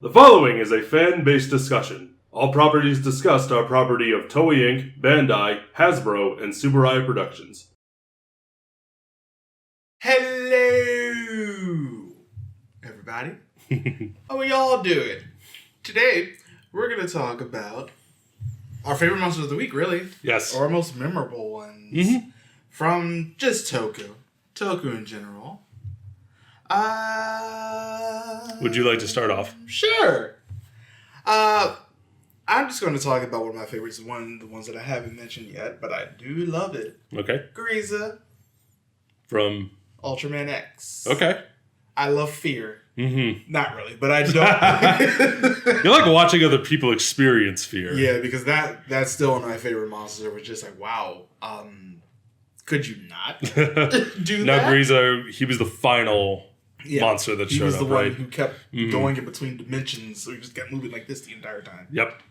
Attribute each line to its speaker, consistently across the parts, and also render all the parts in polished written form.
Speaker 1: The following is a fan-based discussion. All properties discussed are property of Toei Inc., Bandai, Hasbro, and Subaru Productions.
Speaker 2: Hello, everybody. How are y'all doing? Today, we're going to talk about our favorite monsters of the week, really.
Speaker 1: Yes.
Speaker 2: Or our most memorable ones. From just Toku in general.
Speaker 1: Would you like to start off?
Speaker 2: Sure. I'm just going to talk about one of my favorites, the ones that I haven't mentioned yet, but I do love it.
Speaker 1: Okay.
Speaker 2: Griza.
Speaker 1: From?
Speaker 2: Ultraman X.
Speaker 1: Okay.
Speaker 2: I love fear.
Speaker 1: Mm-hmm.
Speaker 2: Not really, but I don't.
Speaker 1: You like watching other people experience fear.
Speaker 2: Yeah, because that's still one of my favorite monsters. It was just like, wow, could you not do that?
Speaker 1: Now, Griza, he was the final monster that showed up,
Speaker 2: He was the
Speaker 1: right?
Speaker 2: one who kept going in between dimensions, so he just kept moving like this the entire time.
Speaker 1: Yep.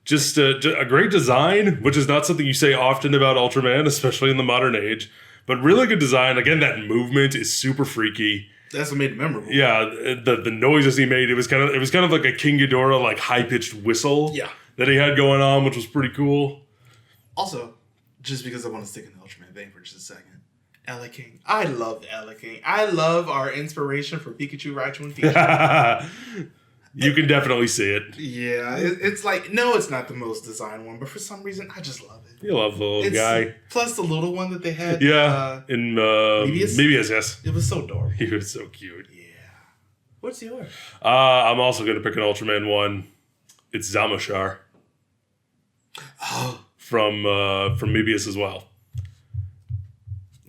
Speaker 1: Just a great design, which is not something you say often about Ultraman, especially in the modern age. But really good design. Again, that movement is super freaky.
Speaker 2: That's what made it memorable.
Speaker 1: Yeah, the noises he made, it was kind of like a King Ghidorah like high pitched whistle.
Speaker 2: Yeah.
Speaker 1: That he had going on, which was pretty cool.
Speaker 2: Also, just because I want to stick in the Ultraman vein for just a second. Ella King. I love Ella King. I love our inspiration for Pikachu, Raichu, and Pikachu.
Speaker 1: You can definitely see it.
Speaker 2: Yeah, it's like, no, it's not the most designed one, but for some reason, I just love it.
Speaker 1: You love the little guy.
Speaker 2: Plus the little one that they had.
Speaker 1: Yeah, in Mebius, yes.
Speaker 2: It was so adorable.
Speaker 1: He was so cute.
Speaker 2: Yeah. What's yours?
Speaker 1: I'm also going to pick an Ultraman one. It's Zamushar.
Speaker 2: Oh.
Speaker 1: From Mebius as well.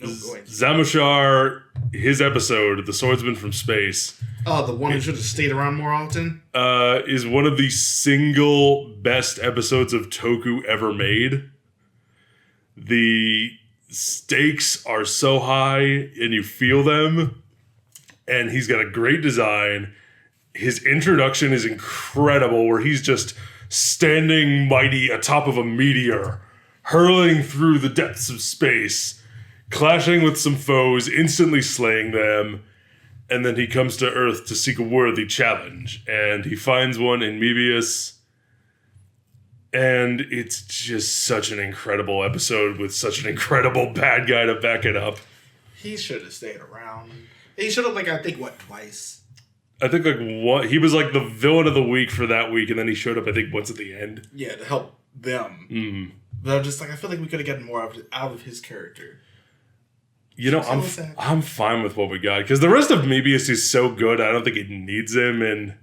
Speaker 2: Oh,
Speaker 1: Zamushar, his episode, The Swordsman from Space.
Speaker 2: Oh, the one who should have stayed around more often?
Speaker 1: Is one of the single best episodes of Toku ever made. The stakes are so high, and you feel them. And he's got a great design. His introduction is incredible, where he's just standing mighty atop of a meteor, hurling through the depths of space, clashing with some foes, instantly slaying them. And then he comes to Earth to seek a worthy challenge. And he finds one in Mebius. And it's just such an incredible episode with such an incredible bad guy to back it up.
Speaker 2: He should have stayed around. He should have, twice?
Speaker 1: I think, he was, the villain of the week for that week. And then he showed up, I think, once at the end.
Speaker 2: Yeah, to help them.
Speaker 1: Mm.
Speaker 2: But I'm just I feel like we could have gotten more out of his character.
Speaker 1: You know, I'm fine with what we got. Because the rest of Mebius is so good, I don't think it needs him. And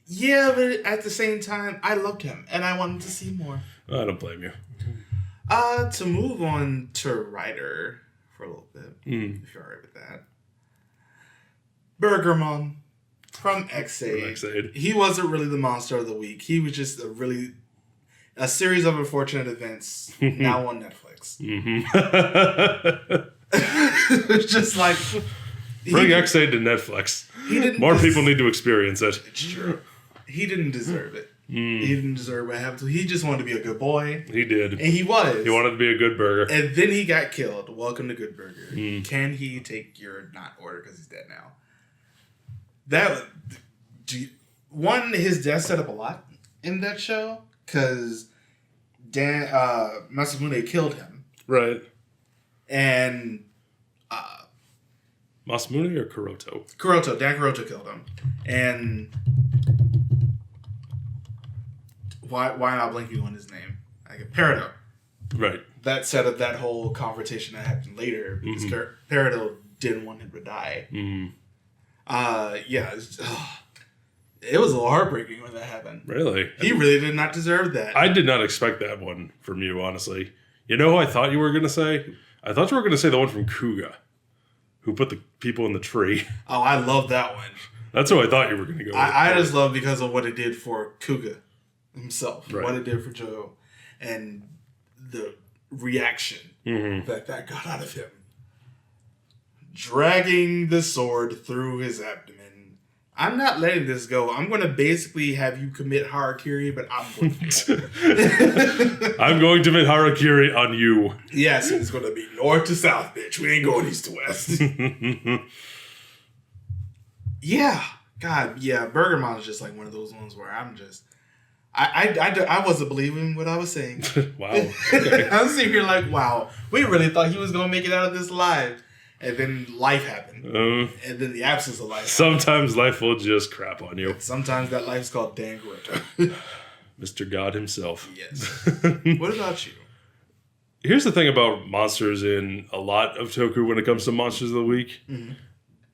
Speaker 2: yeah, but at the same time, I loved him. And I wanted to see more.
Speaker 1: I don't blame you.
Speaker 2: To move on to Rider for a little bit, if you're alright with that. Burgermon from X8. He wasn't really the monster of the week. He was just a series of unfortunate events now on Netflix.
Speaker 1: Mm-hmm.
Speaker 2: It's just like...
Speaker 1: Bring X8 to Netflix. More people need to experience it.
Speaker 2: It's true. He didn't deserve it. He didn't deserve what happened to him. He just wanted to be a good boy.
Speaker 1: He did.
Speaker 2: And he was.
Speaker 1: He wanted to be a good burger.
Speaker 2: And then he got killed. Welcome to Good Burger. Can he take your not order because he's dead now? His death set up a lot in that show because Masamune killed him.
Speaker 1: Right.
Speaker 2: And
Speaker 1: Masamune or Kuroto?
Speaker 2: Dan Kuroto killed him. And why am I blanking on his name? Peridot.
Speaker 1: Right.
Speaker 2: That set up that whole confrontation that happened later because Peridot didn't want him to die. It was a little heartbreaking when that happened.
Speaker 1: Really?
Speaker 2: He really did not deserve that.
Speaker 1: I did not expect that one from you, honestly. You know who I thought you were going to say? I thought you were going to say the one from Kuga, who put the people in the tree.
Speaker 2: Oh, I love that one.
Speaker 1: That's who I thought you were going to go with.
Speaker 2: I just love because of what it did for Kuga himself.
Speaker 1: Right.
Speaker 2: What it did for Joe. And the reaction that got out of him. Dragging the sword through his abdomen. I'm not letting this go. I'm going to basically have you commit harakiri, but I'm going to
Speaker 1: I'm going to commit harakiri on you.
Speaker 2: Yes, it's going to be north to south, bitch. We ain't going east to west. Yeah, God, yeah, Burgermon is just like one of those ones where I'm just, I wasn't believing what I was saying.
Speaker 1: Wow. Okay.
Speaker 2: I was sitting here like, wow, we really thought he was gonna make it out of this alive, and then life happened, and then the absence of life.
Speaker 1: Sometimes life will just crap on you.
Speaker 2: Sometimes that life's called Dan Grota.
Speaker 1: Mr. God himself.
Speaker 2: Yes. What about you?
Speaker 1: Here's the thing about monsters in a lot of Toku when it comes to Monsters of the Week. Mm-hmm.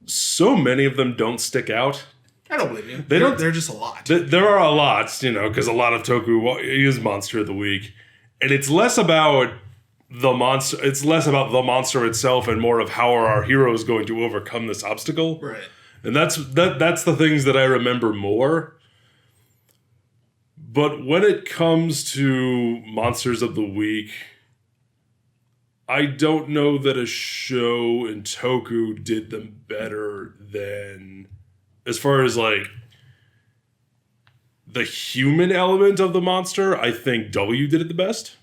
Speaker 1: So many of them don't stick out.
Speaker 2: I don't believe you. They're just a lot.
Speaker 1: There are a lot, because a lot of Toku is Monster of the Week. And it's less about the monster. It's less about the monster itself and more of how are our heroes going to overcome this obstacle.
Speaker 2: Right.
Speaker 1: And that's the things that I remember more. But when it comes to Monsters of the Week, I don't know that a show in Toku did them better than, as far as like the human element of the monster, I think W did it the best.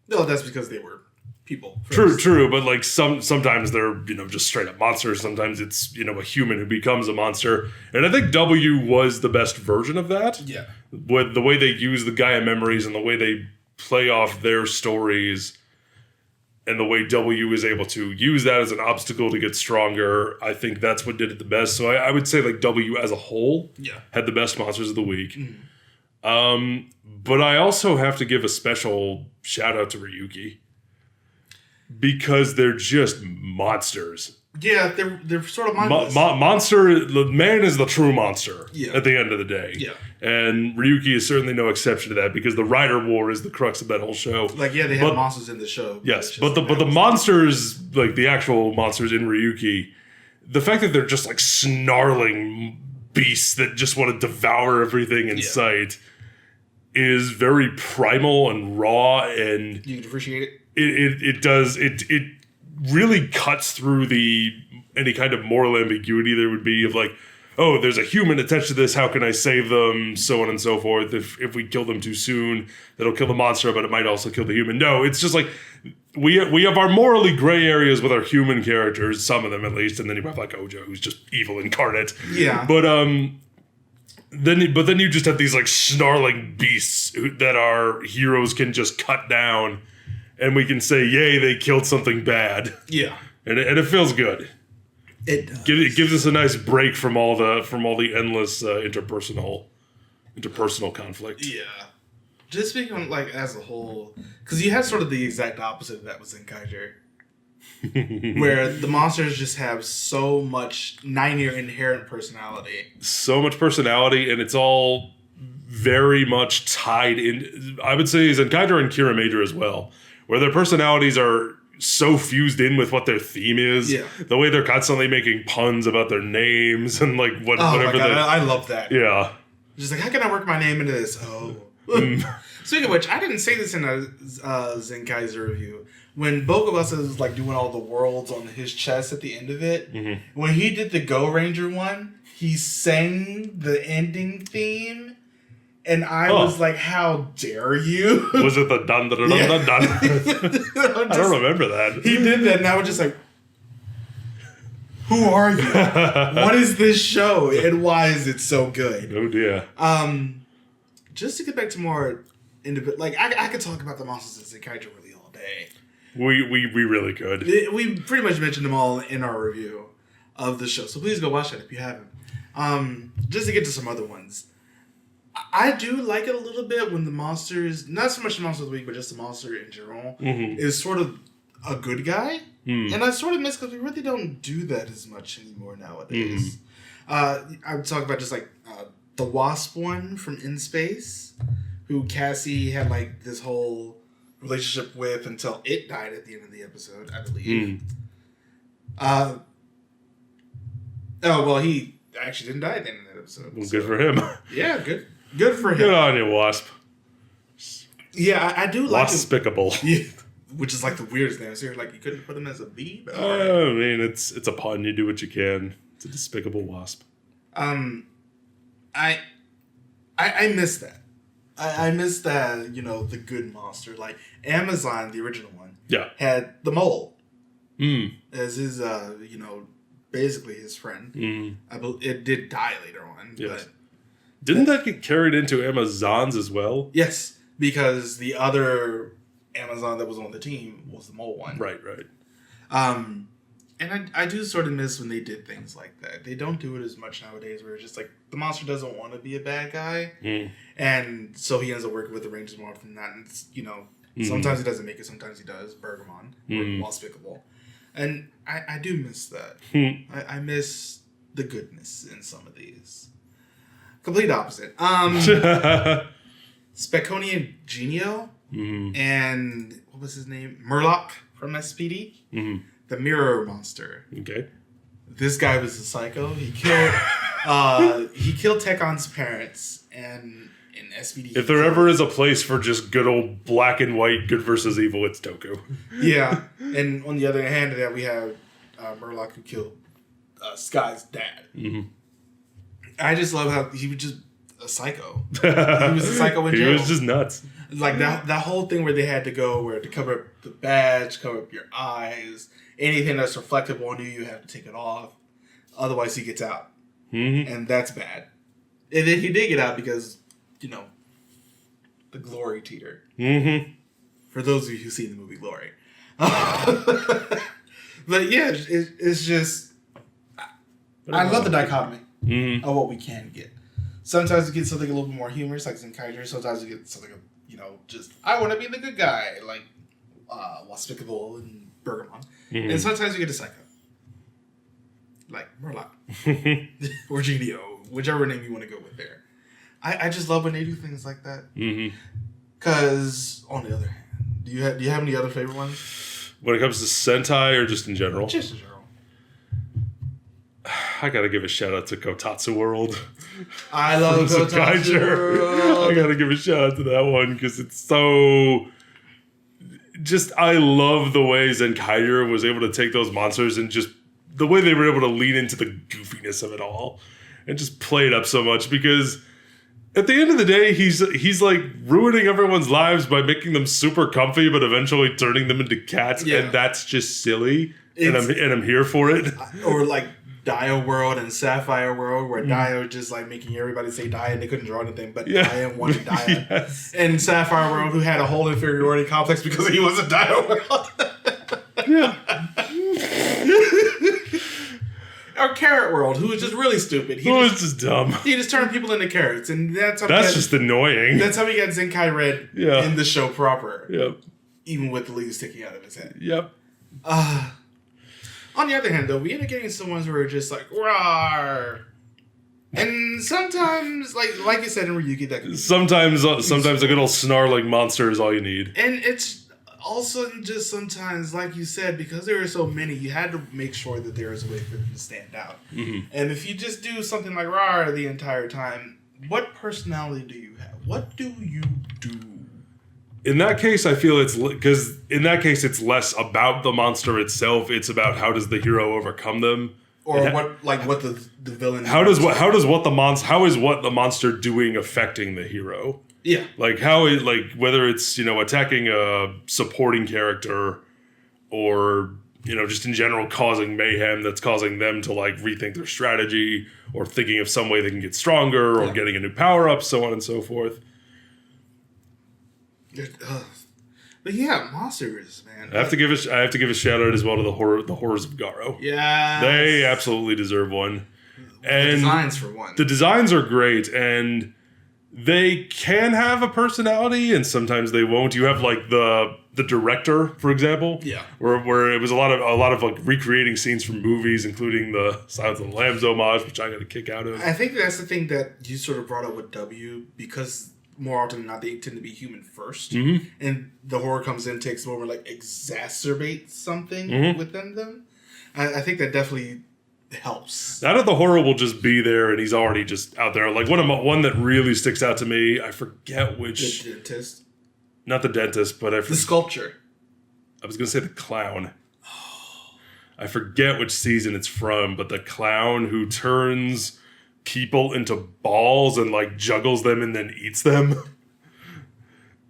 Speaker 2: No, that's because they were people. First.
Speaker 1: True, but like sometimes they're, just straight up monsters. Sometimes it's, a human who becomes a monster. And I think W was the best version of that.
Speaker 2: Yeah.
Speaker 1: With the way they use the Gaia memories and the way they play off their stories and the way W is able to use that as an obstacle to get stronger, I think that's what did it the best. So I would say like W as a whole had the best Monsters of the Week. Mm. But I also have to give a special shout out to Ryuki because they're just monsters.
Speaker 2: Yeah, they're sort of mindless.
Speaker 1: Monster, the man is the true monster
Speaker 2: at
Speaker 1: the end of the day.
Speaker 2: Yeah.
Speaker 1: And Ryuki is certainly no exception to that because the Rider War is the crux of that whole show.
Speaker 2: Like, yeah, they have monsters in the show.
Speaker 1: Yes, but the monsters, like the actual monsters in Ryuki, the fact that they're just like snarling beasts that just want to devour everything in sight is very primal and raw, and
Speaker 2: you can appreciate it.
Speaker 1: It really cuts through any kind of moral ambiguity there would be of like, oh, there's a human attached to this, how can I save them, so on and so forth. If we kill them too soon, that'll kill the monster, but it might also kill the human. No, it's just like we have our morally gray areas with our human characters, some of them at least, and then you have like Ojo, who's just evil incarnate.
Speaker 2: Yeah.
Speaker 1: But then you just have these like snarling beasts that our heroes can just cut down. And we can say, yay, they killed something bad.
Speaker 2: Yeah.
Speaker 1: And it feels good.
Speaker 2: It does.
Speaker 1: It gives us a nice break from all the endless interpersonal conflict.
Speaker 2: Yeah. Just speaking like as a whole, because you had sort of the exact opposite of that with Zenkaiger. Where the monsters just have so much inherent personality.
Speaker 1: So much personality, and it's all very much tied in. I would say Zenkaiger and Kira Major as well. Where their personalities are so fused in with what their theme is. Yeah. The way they're constantly making puns about their names and like whatever.
Speaker 2: My God, I love that.
Speaker 1: Yeah.
Speaker 2: Just like, how can I work my name into this? Oh. Speaking of which, I didn't say this in a Zenkaiser review. When Bokubusa is like doing all the worlds on his chest at the end of it, when he did the Go Ranger one, he sang the ending theme. And I was like, how dare you?
Speaker 1: Was it the dun dun dun dun dun? I don't remember that.
Speaker 2: He did that, and I was just like, who are you? What is this show? And why is it so good?
Speaker 1: Oh, dear.
Speaker 2: Just to get back to more individual, like, I could talk about the monsters in Zenkaiger really all day.
Speaker 1: We really could.
Speaker 2: We pretty much mentioned them all in our review of the show, so please go watch that if you haven't. Just to get to some other ones. I do like it a little bit when the monsters, not so much the monster of the week, but just the monster in general, is sort of a good guy. And I sort of miss because we really don't do that as much anymore nowadays. I would talk about just like the Wasp one from In Space, who Cassie had like this whole relationship with until it died at the end of the episode, I believe. He actually didn't die at the end of that episode.
Speaker 1: Well, good for him.
Speaker 2: Yeah, good for him.
Speaker 1: Good on you, Wasp.
Speaker 2: Yeah, I do like
Speaker 1: Waspicable.
Speaker 2: Yeah, which is like the weirdest thing. So like you couldn't put him as a bee. But
Speaker 1: I mean, it's a pun. You do what you can. It's a despicable wasp.
Speaker 2: I miss that. I miss that. The good monster. Like Amazon, the original one.
Speaker 1: Yeah.
Speaker 2: Had the mole. As his basically his friend. It did die later on.
Speaker 1: Yes.
Speaker 2: But
Speaker 1: didn't that get carried into Amazons as well?
Speaker 2: yes, because the other Amazon that was on the team was the mole one.
Speaker 1: Right.
Speaker 2: And I do sort of miss when they did things like that. They don't do it as much nowadays, where it's just like the monster doesn't want to be a bad guy, and so he ends up working with the Rangers more often than not. And it's, sometimes he doesn't make it, sometimes he does. Bergamon, or Despicable, and I do miss that. I miss the goodness in some of these. Complete opposite. Speconian Genio and what was his name? Murloc from SPD. The Mirror Monster.
Speaker 1: Okay.
Speaker 2: This guy was a psycho. He killed Tekon's parents and in SPD.
Speaker 1: If there ever is a place for just good old black and white good versus evil, it's Toku.
Speaker 2: Yeah. And on the other hand of that, we have Murloc, who killed Sky's dad. I just love how he was just a psycho. He was a psycho in jail.
Speaker 1: He was just nuts.
Speaker 2: Like that whole thing where they had to go to cover up the badge, cover up your eyes, anything that's reflective on you, you have to take it off. Otherwise, he gets out. And that's bad. And then he did get out because, the glory teeter. For those of you who've seen the movie Glory. But yeah, it's just... I love the dichotomy of what we can get. Sometimes we get something a little bit more humorous, like Zenkaiger. Sometimes we get something, just, I want to be the good guy, like Despicable and Bergamon. And sometimes we get a psycho. Like Murloc. Or Genio. Whichever name you want to go with there. I just love when they do things like that. Because, on the other hand, do you have any other favorite ones?
Speaker 1: When it comes to Sentai or just in general?
Speaker 2: Just in general.
Speaker 1: I gotta give a shout out to Kotatsu World.
Speaker 2: I love Kotatsu World.
Speaker 1: I gotta give a shout out to that one because it's so... I love the way Zenkaiger was able to take those monsters and just the way they were able to lean into the goofiness of it all and just play it up so much, because at the end of the day, he's like ruining everyone's lives by making them super comfy, but eventually turning them into cats, and that's just silly. And I'm here for it.
Speaker 2: Or like Dio World and Sapphire World, where Dio just like making everybody say Dia, and they couldn't draw anything but Dia and wanted Dia.
Speaker 1: Yes.
Speaker 2: And Sapphire World, who had a whole inferiority complex because he was a Dio World. Or Carrot World, who was just really stupid. He
Speaker 1: was just dumb.
Speaker 2: He just turned people into carrots, and that's
Speaker 1: just annoying.
Speaker 2: That's how we got Zenkai Red in the show proper.
Speaker 1: Yep.
Speaker 2: Even with the leaves sticking out of his head.
Speaker 1: Yep.
Speaker 2: On the other hand, though, we end up getting some ones who are just like, rawr. And sometimes, like you said in Ryuki, that
Speaker 1: sometimes a good old snarling monster is all you need.
Speaker 2: And it's also just sometimes, like you said, because there are so many, you had to make sure that there is a way for them to stand out. And if you just do something like rawr the entire time, what personality do you have? What do you do?
Speaker 1: In that case, I feel it's it's less about the monster itself. It's about how does the hero overcome them,
Speaker 2: or what the villain.
Speaker 1: How is what the monster doing affecting the hero?
Speaker 2: Yeah,
Speaker 1: whether it's attacking a supporting character, or just in general causing mayhem that's causing them to rethink their strategy, or thinking of some way they can get stronger, or getting a new power up, so on and so forth.
Speaker 2: But yeah, monsters, man.
Speaker 1: I have to give a shout out as well to the horrors of Garo.
Speaker 2: Yeah,
Speaker 1: they absolutely deserve one. And
Speaker 2: the designs for one.
Speaker 1: The designs are great, and they can have a personality, and sometimes they won't. You have the director, for example, where it was a lot of recreating scenes from movies, including the Silence of the Lambs homage, which I got a kick out of.
Speaker 2: I think that's the thing that you sort of brought up with W, because more often than not, they tend to be human first. And the horror comes in, takes over, exacerbates something within them. I think that definitely helps.
Speaker 1: That of the horror will just be there, and he's already just out there. One that really sticks out to me, I forget which...
Speaker 2: The dentist?
Speaker 1: Not the dentist, but
Speaker 2: the sculpture.
Speaker 1: I was going to say the clown. I forget which season it's from, but the clown who turns people into balls and juggles them and then eats them.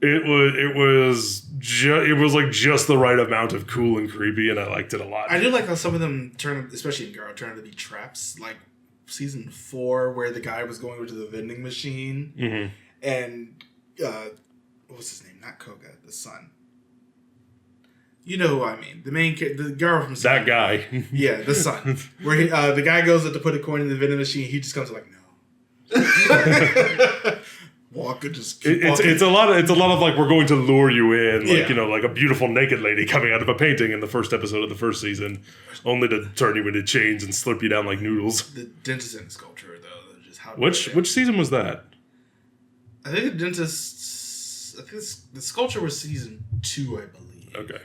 Speaker 1: It was like just the right amount of cool and creepy, and I liked it a lot.
Speaker 2: I do like how some of them turn, especially in Garo, turn out to be traps. Like season 4, where the guy was going over to the vending machine, and what's his name? Not Koga, the son. You know who I mean? The main kid, the Garo from
Speaker 1: that guy.
Speaker 2: Yeah, the son. Where he, the guy goes up to put a coin in the vending machine, he just comes like, no. Walk and just keep walking.
Speaker 1: It's a lot of like, we're going to lure you in, like like a beautiful naked lady coming out of a painting in the first episode of the first season, only to turn you into chains and slurp you down like noodles.
Speaker 2: The dentist and sculpture, though, just how
Speaker 1: which season was that?
Speaker 2: I think the dentist. I think the sculpture was season 2, I believe.
Speaker 1: Okay.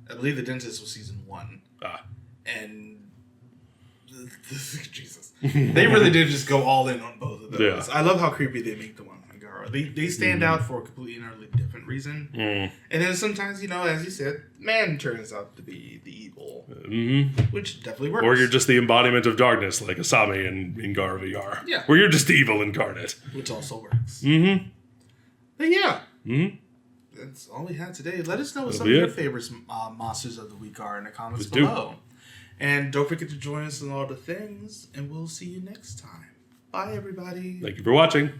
Speaker 2: I believe the dentist was season 1. And Jesus, they really did just go all in on both of those. Yeah. I love how creepy they make the one on Garo. They stand out for a completely and utterly different reason. And then sometimes, as you said, man turns out to be the evil, which definitely works.
Speaker 1: Or you're just the embodiment of darkness, like Asami in Garo VR.
Speaker 2: Yeah.
Speaker 1: Where you're just evil incarnate,
Speaker 2: which also works. But yeah. That's all we had today. Let us know what some of your favorite monsters of the week are in the comments below. And don't forget to join us in all the things, and we'll see you next time. Bye, everybody.
Speaker 1: Thank you for watching.